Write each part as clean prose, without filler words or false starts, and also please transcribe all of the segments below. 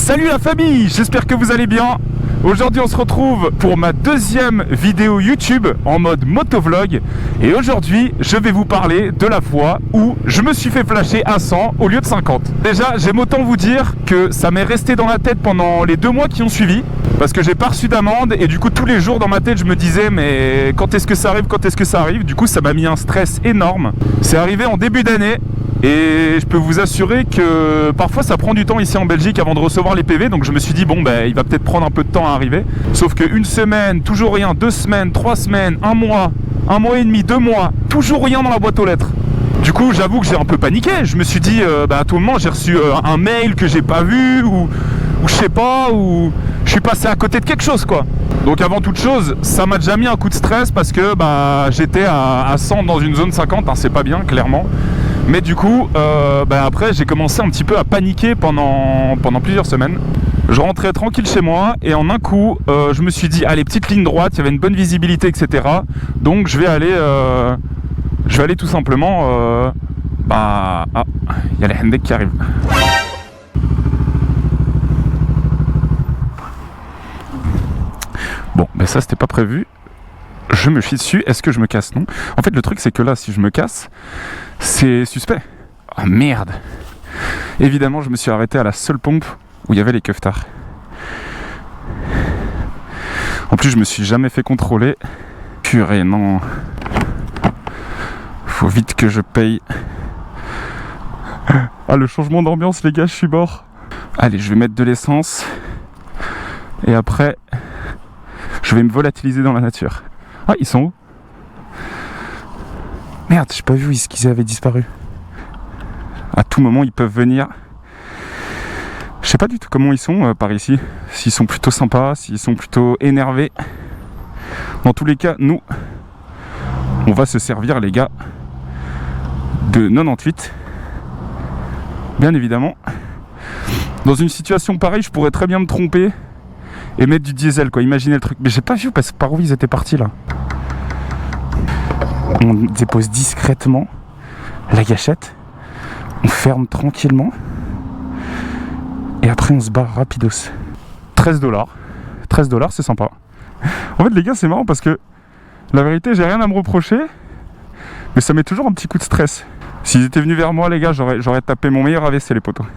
Salut la famille, j'espère que vous allez bien. Aujourd'hui on se retrouve pour ma deuxième vidéo YouTube en mode motovlog. Et aujourd'hui je vais vous parler de la fois où je me suis fait flasher à 100 au lieu de 50. Déjà j'aime autant vous dire que ça m'est resté dans la tête pendant les 2 mois qui ont suivi. Parce que j'ai pas reçu d'amende et du coup tous les jours dans ma tête je me disais mais quand est-ce que ça arrive, quand est-ce que ça arrive. Du coup ça m'a mis un stress énorme. C'est arrivé en début d'année. Et je peux vous assurer que parfois ça prend du temps ici en Belgique avant de recevoir les PV. Donc je me suis dit bon ben il va peut-être prendre un peu de temps à arriver. Sauf que 1 semaine, toujours rien, 2 semaines, 3 semaines, 1 mois et demi, 2 mois, toujours rien dans la boîte aux lettres. Du coup j'avoue que j'ai un peu paniqué. Je me suis dit à tout moment j'ai reçu un mail que j'ai pas vu ou je sais pas, ou je suis passé à côté de quelque chose quoi. Donc avant toute chose ça m'a déjà mis un coup de stress parce que j'étais à 100 dans une zone 50 hein, c'est pas bien clairement. Mais du coup, après j'ai commencé un petit peu à paniquer pendant plusieurs semaines. Je rentrais tranquille chez moi et en un coup, je me suis dit, allez, petite ligne droite, il y avait une bonne visibilité, etc. Donc je vais aller tout simplement... il y a les Hendek qui arrivent. Bon, ça c'était pas prévu. Je me chie dessus, est-ce que je me casse? Non. En fait le truc c'est que là si je me casse, c'est suspect. Ah merde. Évidemment je me suis arrêté à la seule pompe où il y avait les keftards. En plus je me suis jamais fait contrôler. Purée non. Faut vite que je paye. Ah le changement d'ambiance les gars, je suis mort. Allez je vais mettre de l'essence. Et après je vais me volatiliser dans la nature. Ah, ils sont où? Merde, j'ai pas vu qu'ils avaient disparu. À tout moment, ils peuvent venir. Je sais pas du tout comment ils sont par ici. S'ils sont plutôt sympas, s'ils sont plutôt énervés. Dans tous les cas, nous, on va se servir, les gars, de 98. Bien évidemment. Dans une situation pareille, je pourrais très bien me tromper et mettre du diesel, quoi. Imaginez le truc. Mais j'ai pas vu parce que par où ils étaient partis, là. On dépose discrètement la gâchette. On ferme tranquillement. Et après, on se barre rapidos. 13 $. 13 $, c'est sympa. En fait, les gars, c'est marrant parce que la vérité, j'ai rien à me reprocher. Mais ça met toujours un petit coup de stress. S'ils étaient venus vers moi, les gars, j'aurais tapé mon meilleur AVC, les potos.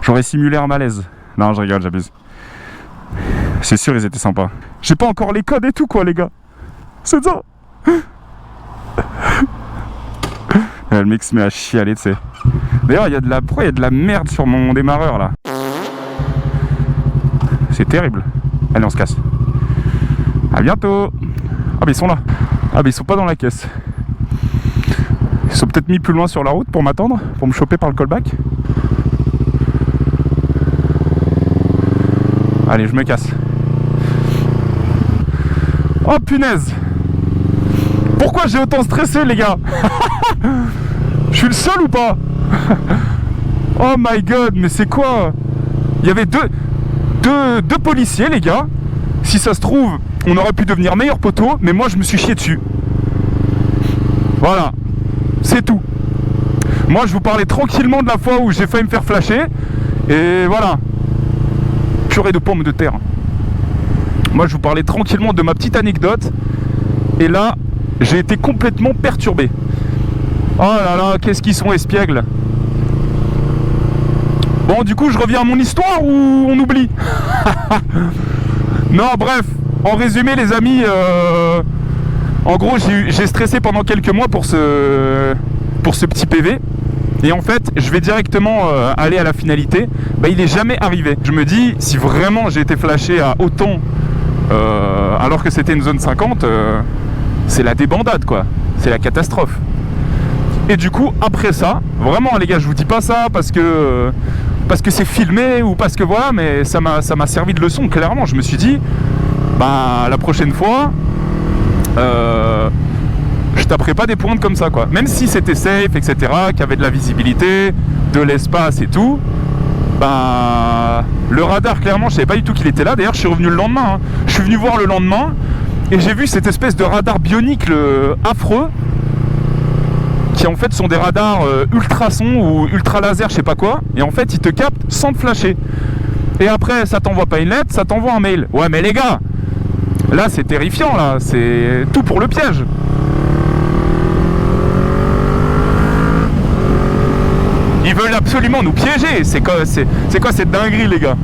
J'aurais simulé un malaise. Non, je rigole, j'abuse. C'est sûr, ils étaient sympas. J'ai pas encore les codes et tout, quoi, les gars. C'est ça. Le mec se met à chialer, tu sais. D'ailleurs, pourquoi il y a de la merde sur mon démarreur, là? C'est terrible. Allez, on se casse. À bientôt. Ah, ils sont là. Ah, ils sont pas dans la caisse. Ils sont peut-être mis plus loin sur la route pour m'attendre, pour me choper par le callback. Allez, je me casse. Oh punaise! Pourquoi j'ai autant stressé, les gars? Je suis le seul ou pas? Oh my god, mais c'est quoi? Il y avait deux policiers, les gars. Si ça se trouve, on aurait pu devenir meilleurs poteaux, mais moi je me suis chié dessus. Voilà, c'est tout. Moi je vous parlais tranquillement de la fois où j'ai failli me faire flasher. Et voilà. Purée de pommes de terre. Moi je vous parlais tranquillement de ma petite anecdote. Et là, j'ai été complètement perturbé. Oh là là, qu'est-ce qu'ils sont espiègles. Bon, du coup, je reviens à mon histoire ou on oublie? Non, bref, en résumé, les amis, en gros, j'ai stressé pendant quelques mois pour ce petit PV. Et en fait, je vais directement aller à la finalité. Il est jamais arrivé. Je me dis, si vraiment j'ai été flashé à autant, alors que c'était une zone 50, c'est la débandade, quoi. C'est la catastrophe. Et du coup, après ça, vraiment les gars, je vous dis pas ça parce que c'est filmé ou parce que voilà, mais ça m'a servi de leçon, clairement. Je me suis dit, la prochaine fois, je taperai pas des pointes comme ça, quoi. Même si c'était safe, etc., qu'il y avait de la visibilité, de l'espace et tout, le radar, clairement, je savais pas du tout qu'il était là. D'ailleurs, je suis revenu le lendemain. Hein. Je suis venu voir le lendemain et j'ai vu cette espèce de radar bionique affreux qui en fait sont des radars ultrasons ou ultra laser, je sais pas quoi, et en fait ils te captent sans te flasher. Et après, ça t'envoie pas une lettre, ça t'envoie un mail. Ouais, mais les gars, là, c'est terrifiant, là. C'est tout pour le piège. Ils veulent absolument nous piéger. C'est quoi cette dinguerie, les gars?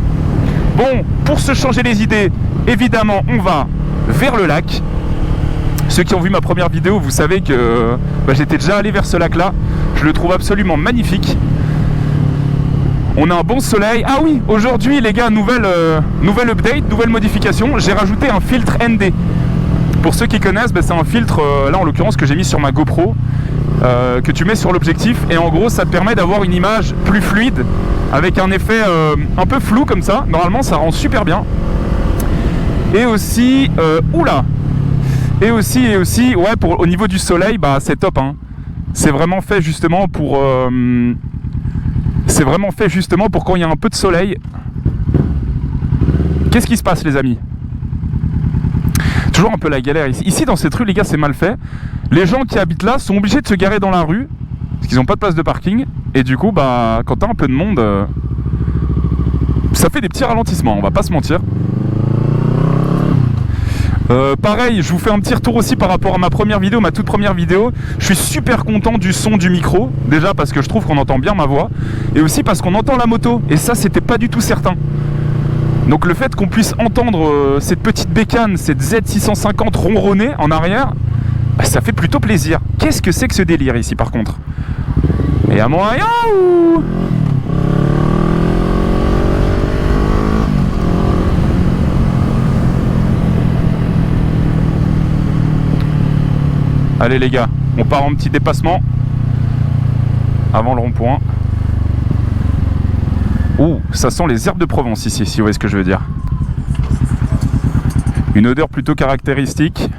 Bon, pour se changer les idées, évidemment, on va vers le lac. Ceux qui ont vu ma première vidéo, vous savez que j'étais déjà allé vers ce lac-là. Je le trouve absolument magnifique. On a un bon soleil. Ah oui, aujourd'hui, les gars, nouvelle update, nouvelle modification. J'ai rajouté un filtre ND. Pour ceux qui connaissent, c'est un filtre, là en l'occurrence, que j'ai mis sur ma GoPro, que tu mets sur l'objectif. Et en gros, ça te permet d'avoir une image plus fluide, avec un effet un peu flou comme ça. Normalement, ça rend super bien. Et aussi, Et aussi, ouais, au niveau du soleil, c'est top, hein. C'est vraiment fait justement pour quand il y a un peu de soleil. Qu'est-ce qui se passe, les amis? Toujours un peu la galère ici. Ici, dans cette rue, les gars, c'est mal fait. Les gens qui habitent là sont obligés de se garer dans la rue parce qu'ils n'ont pas de place de parking. Et du coup, quand t'as un peu de monde, ça fait des petits ralentissements, on va pas se mentir. Pareil, je vous fais un petit retour aussi par rapport à ma première vidéo, ma toute première vidéo. Je suis super content du son du micro, déjà parce que je trouve qu'on entend bien ma voix, et aussi parce qu'on entend la moto, et ça c'était pas du tout certain. Donc le fait qu'on puisse entendre cette petite bécane, cette Z650 ronronner en arrière, ça fait plutôt plaisir. Qu'est-ce que c'est que ce délire ici par contre? Et à moyen ou... Allez les gars, on part en petit dépassement avant le rond-point. Ouh, ça sent les herbes de Provence ici, si vous voyez ce que je veux dire. Une odeur plutôt caractéristique.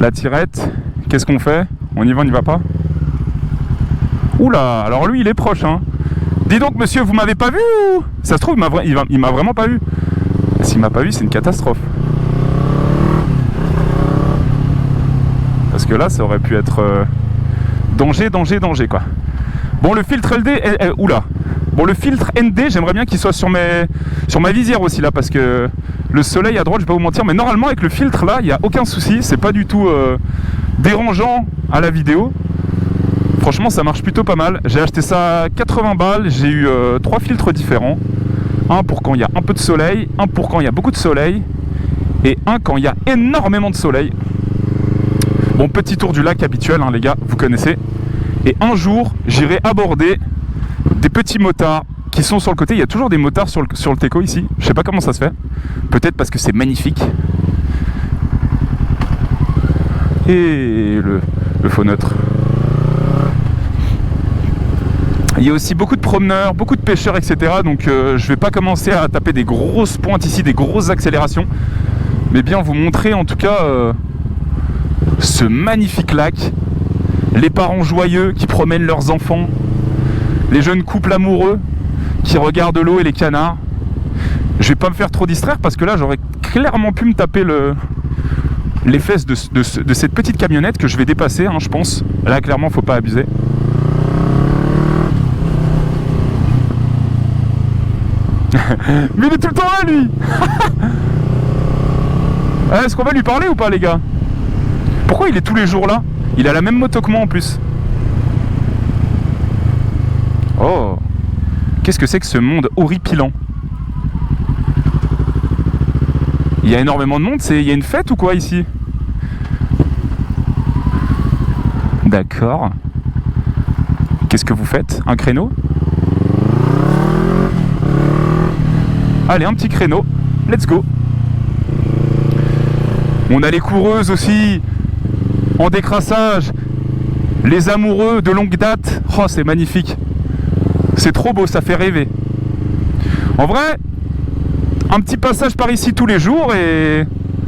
La tirette, qu'est-ce qu'on fait? On y va pas? Oula, alors lui il est proche, hein. Dis donc monsieur, vous m'avez pas vu ou... Ça se trouve, il m'a vraiment pas vu. S'il m'a pas vu, c'est une catastrophe. Parce que là, ça aurait pu être danger quoi. Bon, le filtre LD, oula. Bon, le filtre ND, j'aimerais bien qu'il soit sur ma visière aussi là, parce que le soleil à droite, je vais pas vous mentir, mais normalement avec le filtre là, il n'y a aucun souci, c'est pas du tout dérangeant à la vidéo. Franchement, ça marche plutôt pas mal. J'ai acheté ça à 80 balles, j'ai eu 3 filtres différents. Un pour quand il y a un peu de soleil, un pour quand il y a beaucoup de soleil, et un quand il y a énormément de soleil. Bon, petit tour du lac habituel, hein, les gars, vous connaissez. Et un jour, j'irai aborder des petits motards qui sont sur le côté. Il y a toujours des motards sur le Teco ici. Je sais pas comment ça se fait. Peut-être parce que c'est magnifique. Et le faux neutre. Il y a aussi beaucoup de promeneurs, beaucoup de pêcheurs, etc. Donc je vais pas commencer à taper des grosses pointes ici, des grosses accélérations. Mais bien vous montrer en tout cas... ce magnifique lac, les parents joyeux qui promènent leurs enfants, les jeunes couples amoureux qui regardent l'eau et les canards. Je vais pas me faire trop distraire parce que là j'aurais clairement pu me taper les fesses de cette petite camionnette que je vais dépasser, hein, je pense. Là clairement faut pas abuser. Mais il est tout le temps là lui. Est-ce qu'on va lui parler ou pas les gars? Pourquoi il est tous les jours là? Il a la même moto que moi en plus. Oh, qu'est-ce que c'est que ce monde horripilant? Il y a énormément de monde, il y a une fête ou quoi ici? D'accord. Qu'est-ce que vous faites? Un créneau? Allez, un petit créneau. Let's go. On a les coureuses aussi. En décrassage, les amoureux de longue date. Oh, c'est magnifique. C'est trop beau, ça fait rêver. En vrai, un petit passage par ici tous les jours et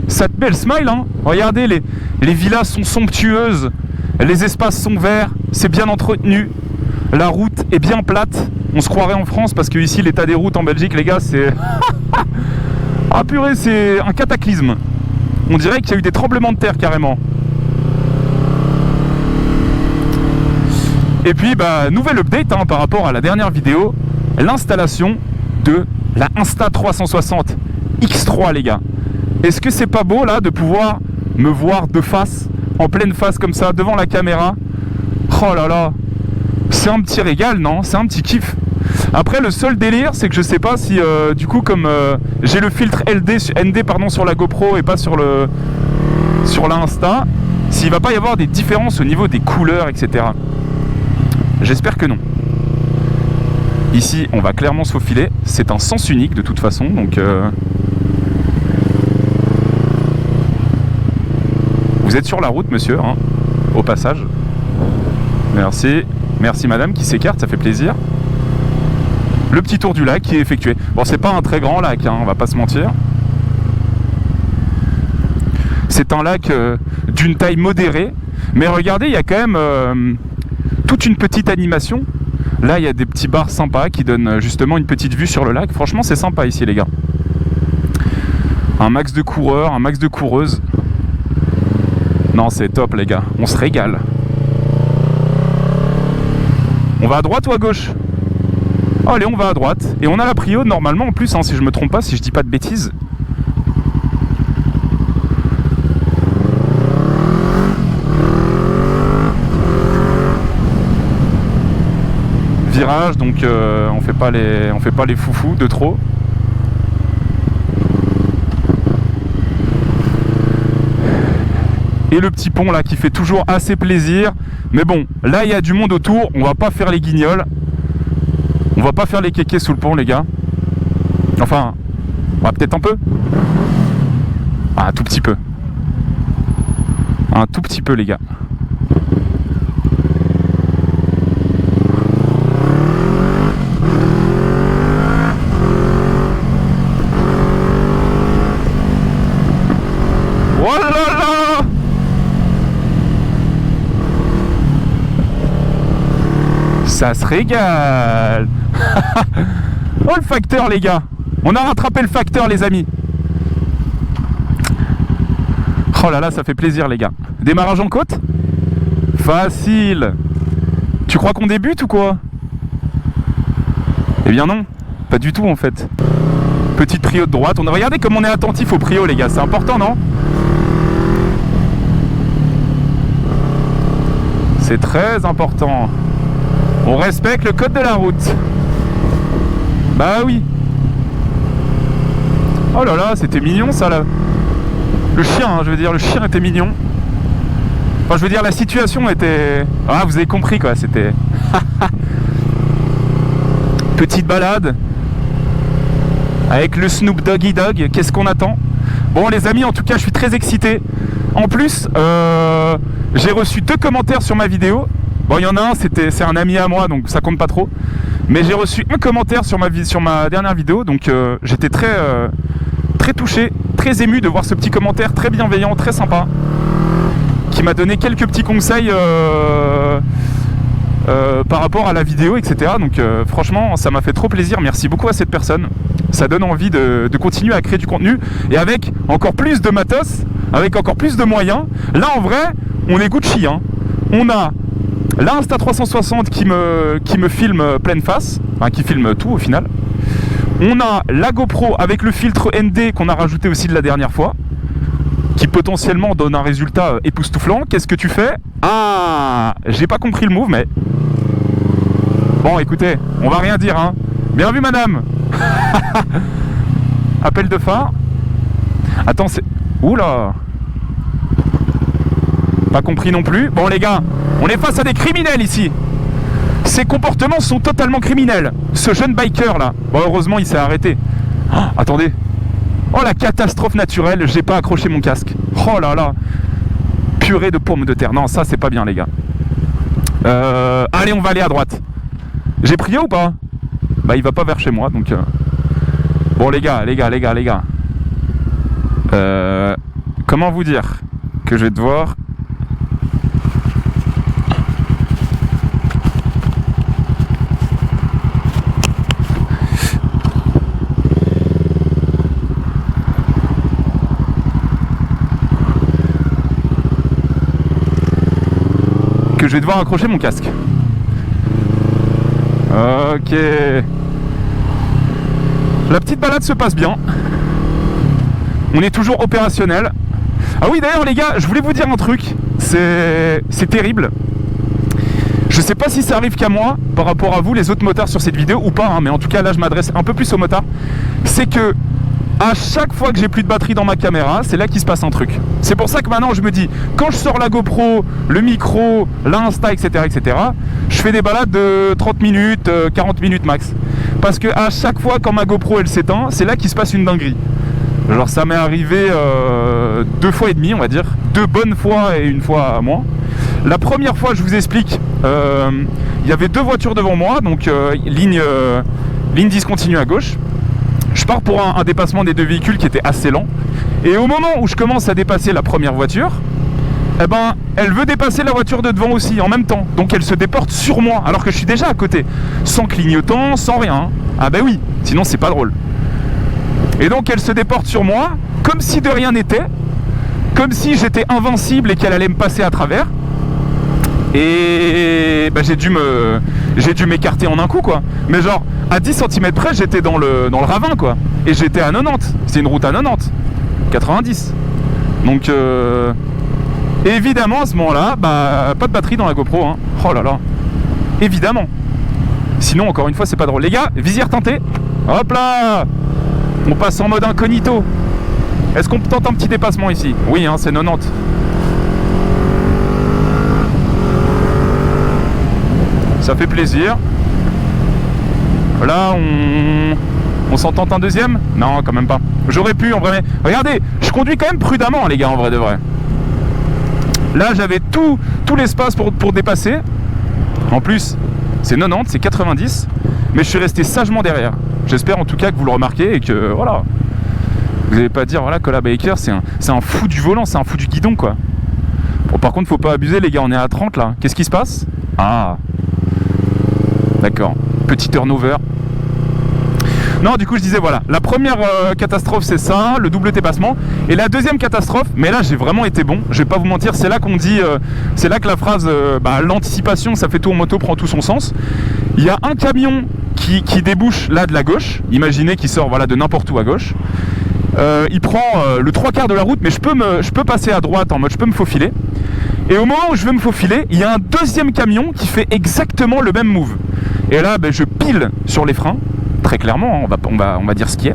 ça te met le smile, hein. Regardez, les villas sont somptueuses, les espaces sont verts, c'est bien entretenu, la route est bien plate. On se croirait en France parce que ici l'état des routes en Belgique, les gars, c'est... Ah purée, c'est un cataclysme. On dirait qu'il y a eu des tremblements de terre carrément. Et puis, nouvelle update hein, par rapport à la dernière vidéo, l'installation de La Insta360 X3 les gars. Est-ce que c'est pas beau là de pouvoir me voir de face, en pleine face comme ça, devant la caméra? Oh là là, c'est un petit régal, non? C'est un petit kiff. Après le seul délire c'est que je sais pas si du coup comme j'ai le filtre ND pardon, sur la GoPro et pas sur la Insta, s'il va pas y avoir des différences au niveau des couleurs etc. J'espère que non. Ici on va clairement se faufiler, c'est un sens unique de toute façon donc vous êtes sur la route monsieur hein, au passage. Merci, merci madame qui s'écarte, ça fait plaisir. Le petit tour du lac qui est effectué. Bon, c'est pas un très grand lac, hein, on va pas se mentir. C'est un lac d'une taille modérée. Mais regardez, il y a quand même toute une petite animation. Là, il y a des petits bars sympas qui donnent justement une petite vue sur le lac. Franchement, c'est sympa ici, les gars. Un max de coureurs, un max de coureuses. Non, c'est top, les gars. On se régale. On va à droite ou à gauche ? Oh, allez, on va à droite. Et on a la prio normalement en plus, hein, si je me trompe pas, si je dis pas de bêtises. Virage, donc on fait pas les foufous de trop. Et le petit pont là qui fait toujours assez plaisir. Mais bon, là il y a du monde autour, on va pas faire les guignols. On va pas faire les kékés sous le pont les gars. Enfin, peut-être un peu. Ah, un tout petit peu. Un tout petit peu les gars. Oh là là! Ça se régale. Oh le facteur les gars. On a rattrapé le facteur les amis. Oh là là, ça fait plaisir les gars. Démarrage en côte? Facile. Tu crois qu'on débute ou quoi? Eh bien non, pas du tout en fait. Petite prio de droite. Regardez comme on est attentif au prio les gars, c'est important non? C'est très important. On respecte le code de la route. Bah oui. Oh là là, c'était mignon ça là. Le chien, hein, je veux dire, le chien était mignon. Enfin, je veux dire, la situation était... Ah, vous avez compris quoi, c'était... Petite balade. Avec le Snoop Doggy Dogg, qu'est-ce qu'on attend? Bon les amis, en tout cas, je suis très excité. En plus, j'ai reçu 2 commentaires sur ma vidéo. Bon, il y en a un, c'est un ami à moi, donc ça compte pas trop. Mais j'ai reçu un commentaire sur ma dernière vidéo, donc j'étais très touché, très ému de voir ce petit commentaire très bienveillant, très sympa, qui m'a donné quelques petits conseils par rapport à la vidéo, etc. Donc franchement, ça m'a fait trop plaisir. Merci beaucoup à cette personne. Ça donne envie de continuer à créer du contenu et avec encore plus de matos, avec encore plus de moyens. Là, en vrai, on est Gucci, hein. On a la Insta360 qui me filme pleine face, enfin, qui filme tout au final. On a la GoPro avec le filtre ND qu'on a rajouté aussi de la dernière fois, qui potentiellement donne un résultat époustouflant. Qu'est-ce que tu fais? Ah, j'ai pas compris le move, mais... Bon, écoutez, on va rien dire, hein. Bien vu, madame. Appel de phare. Attends, c'est... Oula. Pas compris non plus. Bon, les gars, on est face à des criminels ici. Ces comportements sont totalement criminels. Ce jeune biker là, bon, heureusement il s'est arrêté. Oh, attendez. Oh la catastrophe naturelle, j'ai pas accroché mon casque. Oh là là. Purée de pommes de terre. Non, ça c'est pas bien les gars. Allez, on va aller à droite. J'ai prié ou pas? Bah il va pas vers chez moi donc... Bon les gars. Comment vous dire que je vais devoir... je vais devoir accrocher mon casque. Ok. La petite balade se passe bien. On est toujours opérationnel. Ah oui, d'ailleurs les gars, je voulais vous dire un truc. C'est terrible. Je sais pas si ça arrive qu'à moi par rapport à vous, les autres motards sur cette vidéo ou pas, hein, mais en tout cas là je m'adresse un peu plus aux motards. C'est que à chaque fois que j'ai plus de batterie dans ma caméra, c'est là qu'il se passe un truc. C'est pour ça que maintenant je me dis, quand je sors la GoPro, le micro, l'Insta, etc., je fais des balades de 30 minutes, 40 minutes max. Parce que à chaque fois quand ma GoPro elle s'éteint, c'est là qu'il se passe une dinguerie. Genre ça m'est arrivé 2 fois et demi, on va dire. 2 bonnes fois et 1 fois moins. La première fois, je vous explique, il y avait 2 voitures devant moi, donc ligne discontinue à gauche. Je pars pour un dépassement des 2 véhicules qui était assez lent. Et au moment où je commence à dépasser la première voiture, eh ben, elle veut dépasser la voiture de devant aussi en même temps. Donc elle se déporte sur moi alors que je suis déjà à côté. Sans clignotant, sans rien. Ah ben oui, sinon c'est pas drôle. Et donc elle se déporte sur moi comme si de rien n'était. Comme si j'étais invincible et qu'elle allait me passer à travers. Et bah, j'ai dû m'écarter en un coup quoi. Mais genre à 10 cm près j'étais dans le ravin quoi. Et j'étais à 90. C'est une route à 90. 90. Donc évidemment à ce moment là bah, pas de batterie dans la GoPro hein. Oh là là. Évidemment. Sinon encore une fois c'est pas drôle. Les gars, visière teintée. Hop là. On passe en mode incognito. Est-ce qu'on tente un petit dépassement ici? Oui hein, c'est 90. Ça fait plaisir. Là, on s'en tente un deuxième? Non, quand même pas. J'aurais pu, en vrai. Regardez, je conduis quand même prudemment, les gars, en vrai de vrai. Là, j'avais tout l'espace pour dépasser. En plus, c'est 90, c'est 90. Mais je suis resté sagement derrière. J'espère en tout cas que vous le remarquez et que, voilà. Vous n'allez pas dire, voilà, Cola Biker, c'est un fou du volant, c'est un fou du guidon, quoi. Bon, par contre, faut pas abuser, les gars, on est à 30, là. Qu'est-ce qui se passe? Ah. D'accord, petit turnover. Non, du coup, je disais, voilà, la première catastrophe, c'est ça, le double dépassement. Et la deuxième catastrophe, mais là, j'ai vraiment été bon, je vais pas vous mentir, c'est là qu'on dit, c'est là que la phrase, l'anticipation, ça fait tout en moto, prend tout son sens. Il y a un camion qui débouche là de la gauche, imaginez qu'il sort voilà, de n'importe où à gauche. Il prend le 3/4 de la route, mais je peux passer à droite en mode, je peux me faufiler. Et au moment où je veux me faufiler, il y a un deuxième camion qui fait exactement le même move. Et là, je pile sur les freins, très clairement, on va dire ce qui est.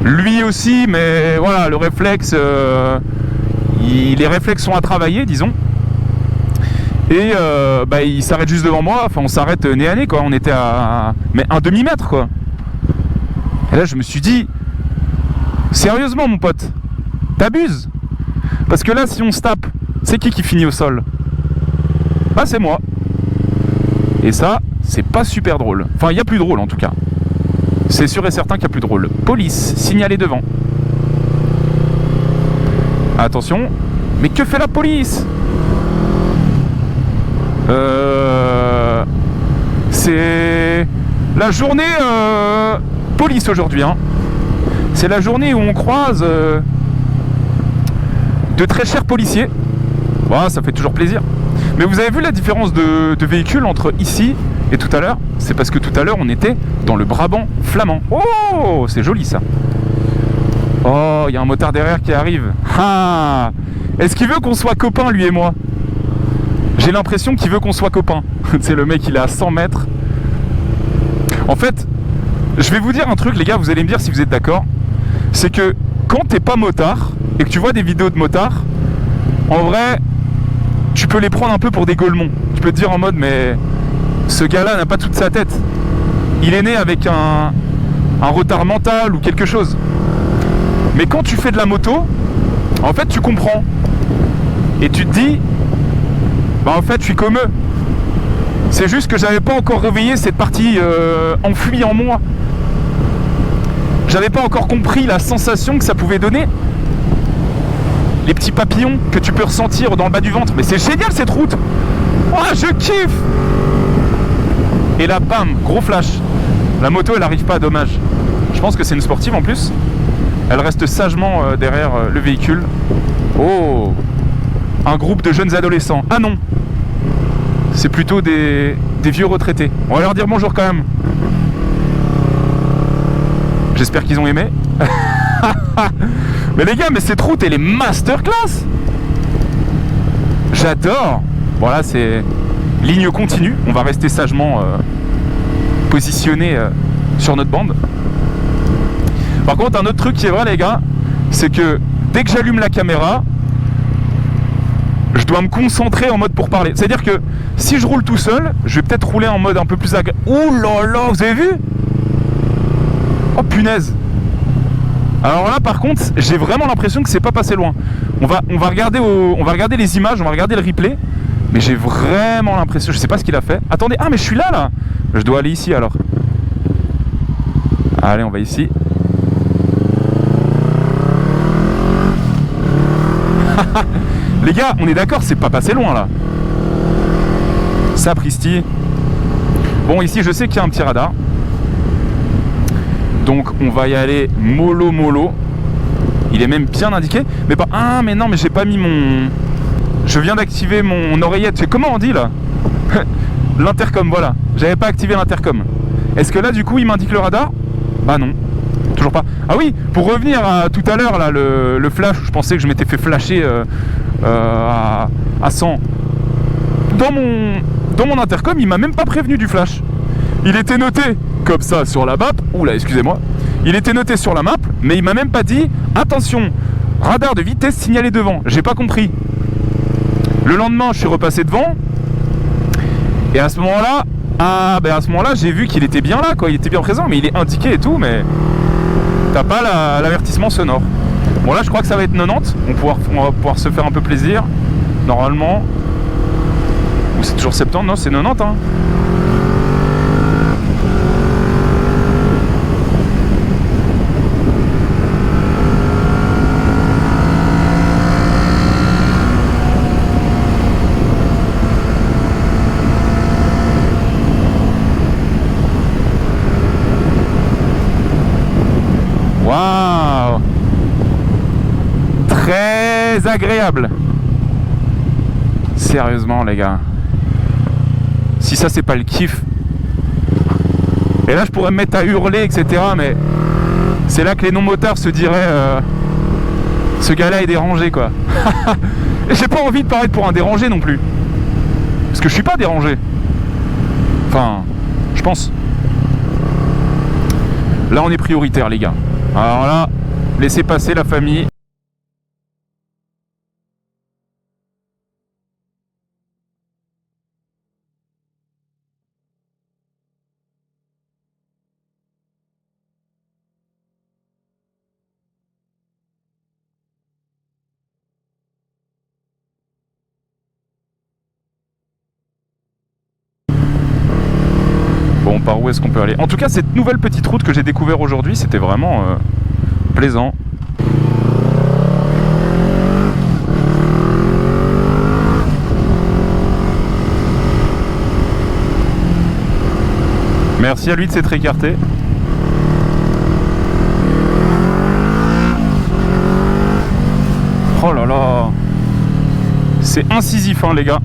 Lui aussi, mais voilà, le réflexe, les réflexes sont à travailler, disons. Et il s'arrête juste devant moi, enfin on s'arrête nez à nez, quoi. On était à un demi-mètre, quoi. Et là, je me suis dit, sérieusement, mon pote, t'abuses. Parce que là, si on se tape, c'est qui finit au sol? Bah, c'est moi. Et ça, c'est pas super drôle. Enfin, il y a plus drôle en tout cas. C'est sûr et certain qu'il y a plus drôle. Police, signalé devant. Attention. Mais que fait la police? C'est la journée police aujourd'hui. Hein. C'est la journée où on croise de très chers policiers. Voilà, ça fait toujours plaisir. Mais vous avez vu la différence de véhicule entre ici et tout à l'heure? C'est parce que tout à l'heure on était dans le Brabant flamand. Oh, c'est joli ça. Oh, il y a un motard derrière qui arrive. Ah, est-ce qu'il veut qu'on soit copains lui et moi? J'ai l'impression qu'il veut qu'on soit copains. C'est le mec, il est à 100 mètres. En fait, je vais vous dire un truc les gars, vous allez me dire si vous êtes d'accord. C'est que quand t'es pas motard et que tu vois des vidéos de motards, en vrai, tu peux les prendre un peu pour des golemons. Tu peux te dire en mode, mais ce gars-là n'a pas toute sa tête. Il est né avec un retard mental ou quelque chose. Mais quand tu fais de la moto, en fait, tu comprends. Et tu te dis, en fait, je suis comme eux. C'est juste que j'avais pas encore réveillé cette partie enfuie en moi. J'avais pas encore compris la sensation que ça pouvait donner. Les petits papillons que tu peux ressentir dans le bas du ventre. Mais c'est génial cette route. Oh, je kiffe. Et là, bam, gros flash. La moto, elle arrive pas, dommage. Je pense que c'est une sportive en plus. Elle reste sagement derrière le véhicule. Oh, un groupe de jeunes adolescents. Ah non, c'est plutôt des vieux retraités. On va leur dire bonjour quand même. J'espère qu'ils ont aimé. Mais les gars, mais cette route elle est masterclass. J'adore. Voilà, c'est ligne continue. On va rester sagement positionné sur notre bande. Par contre, un autre truc qui est vrai les gars, c'est que dès que j'allume la caméra, je dois me concentrer en mode pour parler. C'est-à-dire que si je roule tout seul, je vais peut-être rouler en mode un peu plus Ouh là là, vous avez vu? Oh punaise. Alors là par contre, j'ai vraiment l'impression que c'est pas passé loin. On va regarder les images, on va regarder le replay. Mais j'ai vraiment l'impression, je sais pas ce qu'il a fait. Attendez, ah mais je suis là. Je dois aller ici alors. Allez, on va ici. Les gars, on est d'accord, c'est pas passé loin là. Sapristi. Bon, ici je sais qu'il y a un petit radar. Donc on va y aller mollo. Il est même bien indiqué. Mais pas. Ah mais non, mais j'ai pas mis mon. Je viens d'activer mon oreillette. C'est comment on dit là? L'intercom, voilà. J'avais pas activé l'intercom. Est-ce que là du coup il m'indique le radar? Bah non. Toujours pas. Ah oui, pour revenir à tout à l'heure là, le flash, je pensais que je m'étais fait flasher à 100. Dans mon intercom, il m'a même pas prévenu du flash. Il était noté comme ça sur la map. Oula, excusez-moi. Il était noté sur la map, mais il m'a même pas dit attention, radar de vitesse signalé devant. J'ai pas compris. Le lendemain, je suis repassé devant. Et à ce moment-là, j'ai vu qu'il était bien là, quoi. Il était bien présent, mais il est indiqué et tout, mais t'as pas l'avertissement sonore. Bon là je crois que ça va être 90. On va pouvoir se faire un peu plaisir. Normalement. Ou c'est toujours 70, non c'est 90 hein. Waouh, très agréable. Sérieusement les gars, si ça c'est pas le kiff. Et là je pourrais me mettre à hurler etc, mais c'est là que les non-motards se diraient ce gars là est dérangé quoi. Et j'ai pas envie de paraître pour un dérangé non plus, parce que je suis pas dérangé. Enfin, je pense. Là on est prioritaire les gars. Alors là, laissez passer la famille. Bon, par où est-ce qu'on peut aller? En tout cas, cette nouvelle petite route que j'ai découvert aujourd'hui, c'était vraiment plaisant. Merci à lui de s'être écarté. Oh là là, c'est incisif hein les gars.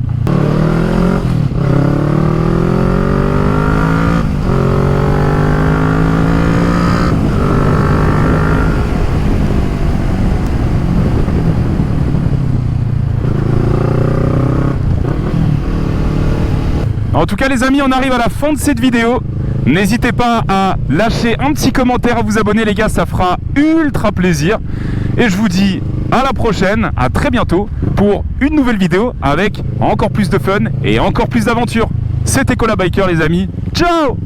En tout cas les amis, on arrive à la fin de cette vidéo. N'hésitez pas à lâcher un petit commentaire, à vous abonner les gars, ça fera ultra plaisir. Et je vous dis à la prochaine, à très bientôt pour une nouvelle vidéo avec encore plus de fun et encore plus d'aventures. C'était Cola Biker les amis, ciao.